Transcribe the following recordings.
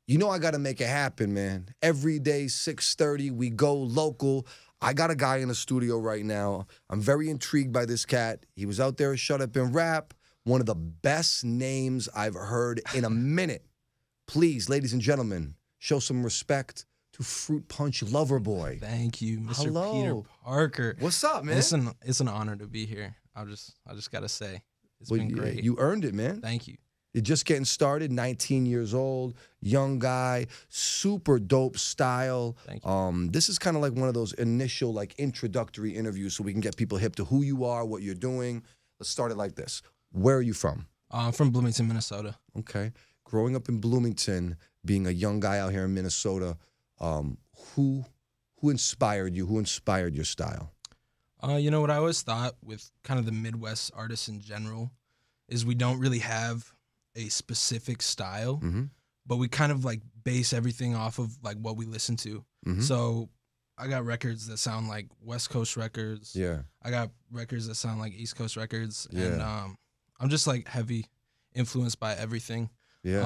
You know I got to make it happen, man. Every day, 6:30, we go local. I got a guy in the studio right now. I'm very intrigued by this cat. He was out there at Shut Up and Rap. One of the best names I've heard in a minute. Please, ladies and gentlemen, show some respect to FruitPunchLoverBoy. Thank you, Mr. Hello. Peter Parker. What's up, man? It's an honor to be here. I just gotta say, it's been great. You earned it, man. Thank you. You're just getting started, 19 years old, young guy, super dope style. Thank you. This is kind of like one of those initial, like, introductory interviews so we can get people hip to who you are, what you're doing. Let's start it like this. Where are you from? I'm from Bloomington, Minnesota. Okay. Growing up in Bloomington, being a young guy out here in Minnesota, who inspired you? Who inspired your style? You know what I always thought with kind of the Midwest artists in general is we don't really have a specific style, but we kind of like base everything off of like what we listen to. So I got records that sound like West Coast records. Yeah. I got records that sound like East Coast records. Yeah. And I'm just like heavy influenced by everything. Yeah.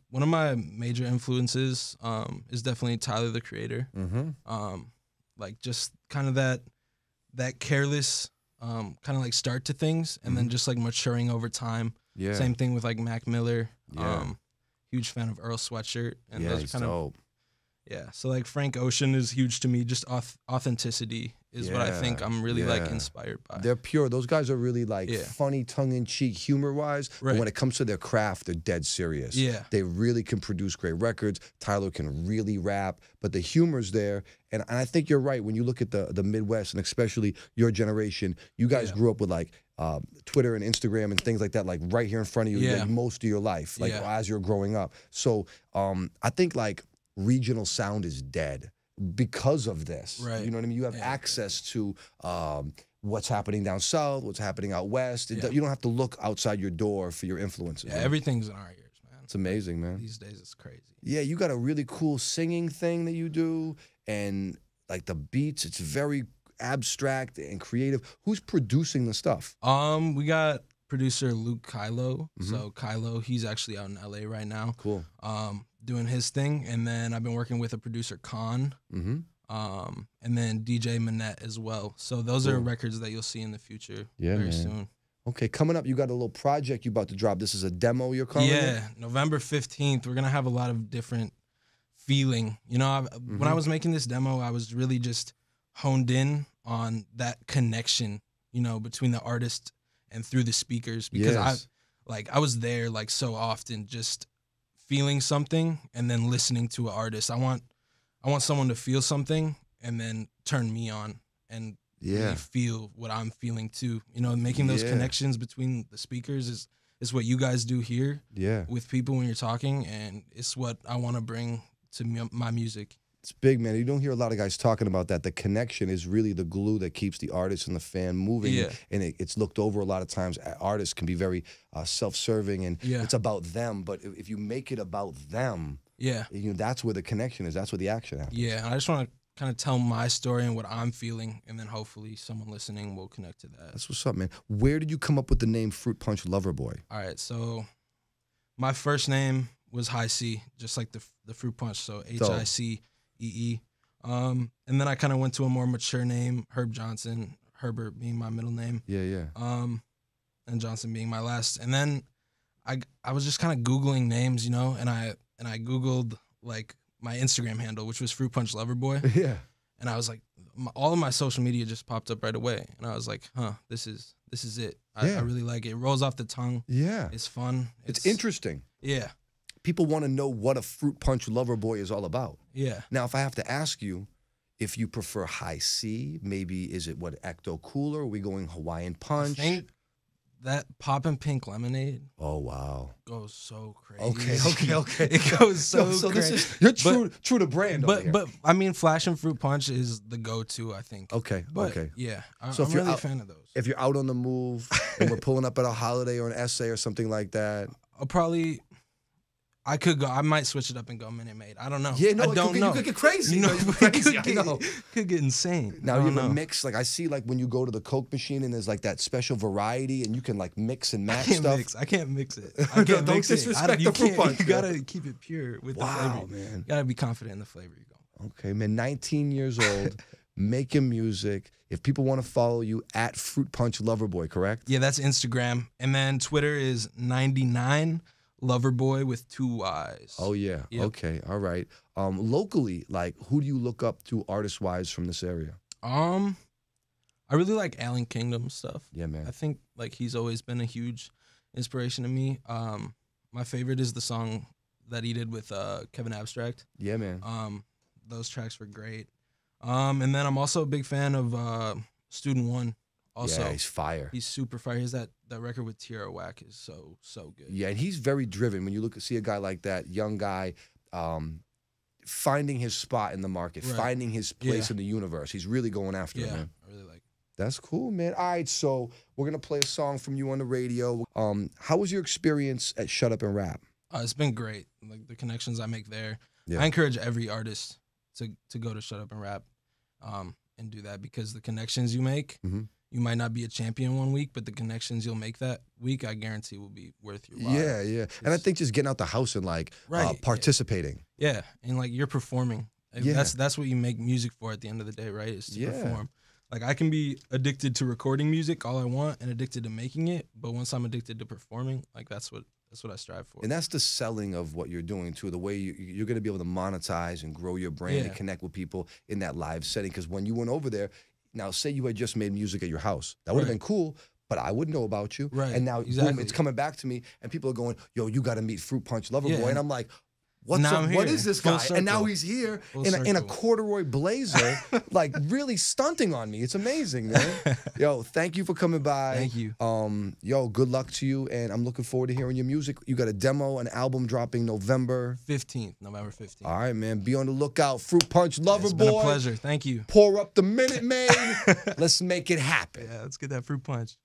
One of my major influences is definitely Tyler, the Creator. Like just kind of that careless kind of like start to things and then just like maturing over time. Yeah. Same thing with like Mac Miller. Yeah. Huge fan of Earl Sweatshirt. And Yeah, those he's kind of dope. yeah. So like Frank Ocean is huge to me. Just authenticity is what I think I'm really like inspired by. They're pure. Those guys are really like Yeah. funny, tongue-in-cheek, humor-wise. But Right. when it comes to their craft, they're dead serious. Yeah. They really can produce great records. Tyler can really rap, but the humor's there. And I think you're right. When you look at the Midwest, and especially your generation, you guys grew up with like Twitter and Instagram and things like that, like right here in front of you like, most of your life, like as you're growing up. So I think like regional sound is dead because of this. Right. You know what I mean? You have access to what's happening down south, what's happening out west. You don't have to look outside your door for your influences. Yeah, everything's in our ears, man. It's amazing, man. These days it's crazy. Yeah, you got a really cool singing thing that you do, and like the beats, it's very abstract and creative. Who's producing the stuff? We got producer Luke Kylo. So Kylo, he's actually out in LA right now. Cool. Doing his thing. And then I've been working with a producer, Khan. And then DJ Manette as well. So those are records that you'll see in the future very soon. Okay, coming up, you got a little project you about to drop. This is a demo you're calling it? November 15th. We're going to have a lot of different feeling. You know, when I was making this demo, I was really just honed in on that connection, you know, between the artist and through the speakers. Because I was there like so often just feeling something and then listening to an artist. I want someone to feel something and then turn me on and really feel what I'm feeling too. You know, making those connections between the speakers is what you guys do here with people when you're talking, and it's what I want to bring to my music. It's big, man. You don't hear a lot of guys talking about that. The connection is really the glue that keeps the artist and the fan moving, and it's looked over a lot of times. Artists can be very self-serving, and it's about them, but if you make it about them, you know, that's where the connection is. That's where the action happens. Yeah, and I just want to kind of tell my story and what I'm feeling, and then hopefully someone listening will connect to that. That's what's up, man. Where did you come up with the name Fruit Punch Loverboy? All right, so my first name was High C, just like the Fruit Punch, so HICEE. And then I kind of went to a more mature name, Herb Johnson, Herbert being my middle name. And Johnson being my last. And then I was just kind of Googling names, you know, and I Googled like my Instagram handle, which was FruitPunchLoverBoy. And I was like, all of my social media just popped up right away. And I was like, this is it. I really like it. It rolls off the tongue. It's fun. It's interesting. People want to know what a Fruit Punch Loverboy is all about. Now, if I have to ask you, if you prefer high C, maybe is it what, Ecto Cooler? Are we going Hawaiian Punch? I think that Poppin' Pink Lemonade. Oh, wow. Goes so crazy. Okay. It goes so crazy. This is, you're true to brand over here. But I mean, Flash and Fruit Punch is the go-to, I think. Yeah, So I'm really a fan of those. If you're out on the move and we're pulling up at a holiday or an essay or something like that. I could go. I might switch it up and go Minute Maid. I don't know. Yeah, no, I don't know. You could get crazy. You know, you could get crazy. I know. Could get insane. Now you have a mix. Like I see, like when you go to the Coke machine and there's like that special variety, and you can like mix and match stuff. I can't mix it. I can't Don't mix disrespect it. the Fruit Punch. You gotta keep it pure with the flavor. Man. You gotta be confident in the flavor you go. Okay, man. 19 years old, making music. If people want to follow you at FruitPunchLoverBoy, correct? Yeah, that's Instagram, and then Twitter is 99Loverboy with 2 Y's. Oh yeah. Yep. Okay. All right. Locally, like who do you look up to artist wise from this area? I really like Allen Kingdom stuff. Yeah, man. I think like he's always been a huge inspiration to me. My favorite is the song that he did with Kevin Abstract. Yeah, man. Those tracks were great. And then I'm also a big fan of Student One. Also, yeah, he's fire. He's super fire. He's that record with Tierra Whack is so good. Yeah, and he's very driven. When you see a guy like that, young guy, finding his spot in the market, finding his place in the universe. He's really going after it, man. I really like it. That's cool, man. All right, so we're gonna play a song from you on the radio. How was your experience at Shut Up and Rap? It's been great. Like the connections I make there. Yeah. I encourage every artist to go to Shut Up and Rap, and do that because the connections you make. Mm-hmm. You might not be a champion one week, but the connections you'll make that week, I guarantee, will be worth your while. Yeah, yeah. And I think just getting out the house and like participating. Yeah, and like you're performing. Yeah. That's what you make music for at the end of the day, right? Is to perform. Like I can be addicted to recording music all I want and addicted to making it, but once I'm addicted to performing, like that's what I strive for. And that's the selling of what you're doing too. The way you're going to be able to monetize and grow your brand and connect with people in that live setting. Because when you went over there. Now, say you had just made music at your house. That would have been cool, but I wouldn't know about you. Right. And now, boom, it's coming back to me, and people are going, yo, you got to meet Fruit Punch Loverboy. Yeah. And I'm like, what is this guy? And now he's here in a corduroy blazer, like really stunting on me. It's amazing, man. Yo, thank you for coming by. Thank you. Yo, good luck to you, and I'm looking forward to hearing your music. You got a demo, an album dropping November 15th. All right, man. Be on the lookout. Fruit Punch Loverboy. It's been a pleasure. Thank you. Pour up the Minute Maid. Let's make it happen. Yeah, let's get that fruit punch.